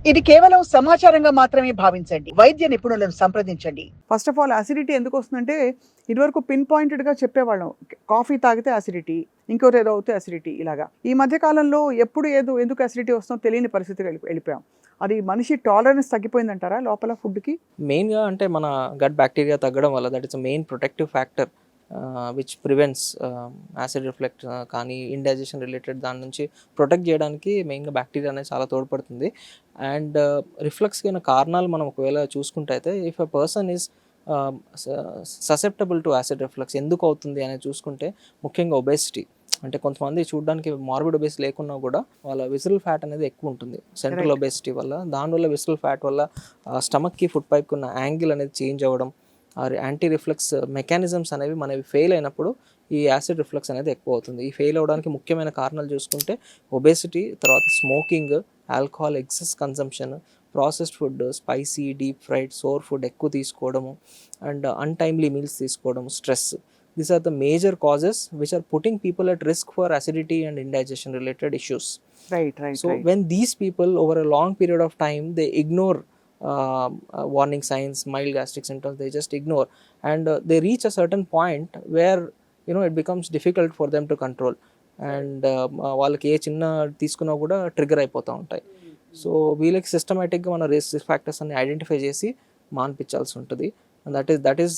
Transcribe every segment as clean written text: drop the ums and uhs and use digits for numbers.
ఇది కేవలం సమాచారంగా మాత్రమే భావించండి. వైద్య నిపుణులను సంప్రదించండి. ఫస్ట్ ఆఫ్ ఆల్ అసిడిటీ ఎందుకు వస్తుందంటే ఇదివరకు పిన్ పాయింటెడ్గా చెప్పేవాళ్ళం. కాఫీ తాగితే అసిడిటీ, ఇంకోటి ఏదో అవుతే అసిడిటీ ఇలాగా. ఈ మధ్య కాలంలో ఎప్పుడు ఎందుకు అసిడిటీ వస్తుందో తెలియని పరిస్థితికి వెళ్ళిపోయాం. అది మనిషి టాలరెన్స్ తగ్గిపోయిందంటారా లోపల ఫుడ్కి? మెయిన్గా అంటే మన గట్ బ్యాక్టీరియా తగ్గడం వల్ల that is main protective factor which prevents acid reflect కానీ ఇండైజెషన్ రిలేటెడ్ దాని నుంచి ప్రొటెక్ట్ చేయడానికి మెయిన్గా బ్యాక్టీరియా అనేది చాలా తోడ్పడుతుంది. అండ్ రిఫ్లెక్స్కి అయిన కారణాలు మనం ఒకవేళ చూసుకుంటే అయితే if a person is susceptible to acid reflex ఎందుకు అవుతుంది అనేది చూసుకుంటే ముఖ్యంగా ఒబేసిటీ. అంటే కొంతమంది చూడడానికి మార్బిడ్ ఒబేసిటీ లేకున్నా కూడా వాళ్ళ విసరల్ ఫ్యాట్ అనేది ఎక్కువ ఉంటుంది సెంట్రల్ ఒబేసిటీ వల్ల. దానివల్ల విసరల్ ఫ్యాట్ వల్ల స్టమక్కి ఫుడ్ పైప్కి ఉన్న యాంగిల్ అనేది చేంజ్ అవ్వడం, యాంటీ రిఫ్లెక్స్ మెకానిజమ్స్ అనేవి మనవి ఫెయిల్ అయినప్పుడు ఈ యాసిడ్ రిఫ్లెక్స్ అనేది ఎక్కువ అవుతుంది. ఈ ఫెయిల్ అవ్వడానికి ముఖ్యమైన కారణాలు చూసుకుంటే ఒబేసిటీ, తర్వాత smoking, alcohol excess consumption, processed food, spicy, deep fried, sour food ఎక్కువ తీసుకోవడము, అండ్ అన్టైమ్లీ మీల్స్ తీసుకోవడము, stress. These are the major causes which are putting people at risk for acidity and indigestion related issues. Right. So when these people over a long period of time they ignore warning signs, mild gastric symptoms, they just ignore, and they reach a certain point where it becomes difficult for them to control, and వాళ్ళకి ఏ చిన్న తీసుకున్నా కూడా trigger అయిపోతూ ఉంటాయి. So వీళ్ళకి సిస్టమేటిక్గా మన risk factors అన్ని ఐడెంటిఫై చేసి మాన్పించాల్సి ఉంటుంది. And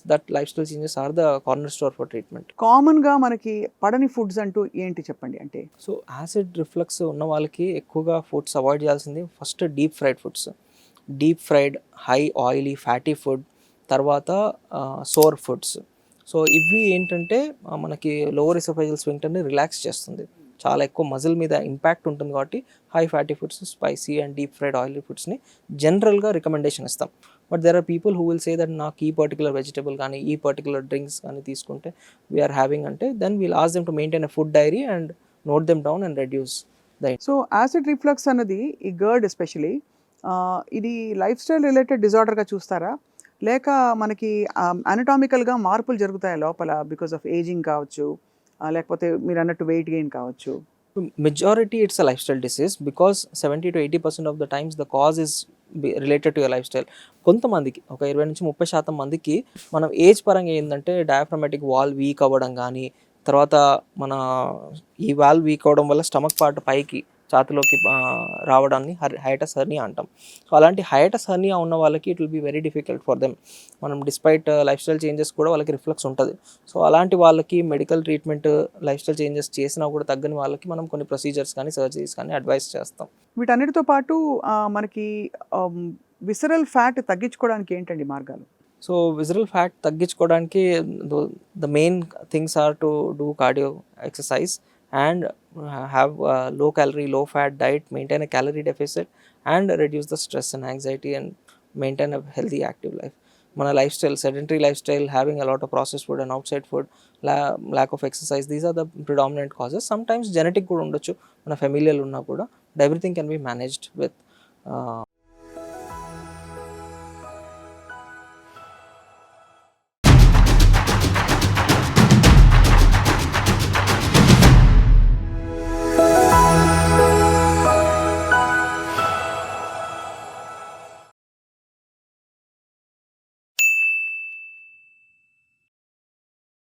that lifestyle changes are the cornerstone for treatment. కామన్గా మనకి పడని ఫుడ్స్ అంటూ ఏంటి చెప్పండి? అంటే సో యాసిడ్ రిఫ్లక్స్ ఉన్న వాళ్ళకి ఎక్కువగా ఫుడ్స్ అవాయిడ్ చేయాల్సింది first deep fried foods. Deep fried, high oily, fatty food, తర్వాత సోర్ ఫుడ్స్. సో ఇవి ఏంటంటే మనకి లోవర్ ఎసోఫేజియల్ స్ఫింక్టర్ని రిలాక్స్ చేస్తుంది. చాలా ఎక్కువ మజిల్ మీద ఇంపాక్ట్ ఉంటుంది కాబట్టి high fatty foods, spicy and deep fried oily ఫుడ్స్ని జనరల్గా రికమెండేషన్ ఇస్తాం. But there are people who will say that నాకు ఈ పర్టికులర్ వెజిటబుల్ కానీ ఈ పర్టికులర్ డ్రింక్స్ కానీ తీసుకుంటే వీఆర్ హ్యావింగ్ అంటే then we'll ask them to maintain a food diary and note them down and reduce the. So acid reflux అన్నది ఈ GERD especially ఇది లైఫ్ స్టైల్ రిలేటెడ్ డిజార్డర్గా చూస్తారా, లేక మనకి అనటామికల్గా మార్పులు జరుగుతాయి లోపల బికాస్ ఆఫ్ ఏజింగ్ కావచ్చు, లేకపోతే మీరు అన్నట్టు వెయిట్ గెయిన్ కావచ్చు? Majority it's a lifestyle disease because 70 to 80% of the times the cause is related to your lifestyle. కొంతమందికి ఒక 20-30% మందికి మనం ఏజ్ పరంగా ఏంటంటే డయాఫ్రమాటిక్ వాల్ వీక్ అవ్వడం కానీ, తర్వాత మన ఈ వాల్ వీక్ అవ్వడం వల్ల స్టమక్ పార్ట్ పైకి ఛాతిలోకి రావడాన్ని హైటస్ హెర్నియా అంటాం. సో అలాంటి హైటస్ హెర్నియా ఉన్న వాళ్ళకి it will be very difficult for them. మనం డిస్పైట్ లైఫ్ స్టైల్ చేంజెస్ కూడా వాళ్ళకి రిఫ్లెక్స్ ఉంటుంది. సో అలాంటి వాళ్ళకి medical treatment life style changes చేసినా కూడా తగ్గని వాళ్ళకి మనం కొన్ని ప్రొసీజర్స్ కానీ సర్జరీస్ కానీ అడ్వైస్ చేస్తాం. వీటన్నిటితో పాటు మనకి విసరల్ ఫ్యాట్ తగ్గించుకోవడానికి ఏంటండి మార్గాలు? సో విజరల్ ఫ్యాట్ తగ్గించుకోవడానికి the main things are to do cardio exercise and have a low calorie, low fat diet, maintain a calorie deficit and reduce the stress and anxiety and maintain a healthy active life. Mana lifestyle, sedentary lifestyle, having a lot of processed food and outside food, lack of exercise, these are the predominant causes. Sometimes genetic kuda undochu, mana familial unna kuda, but everything can be managed with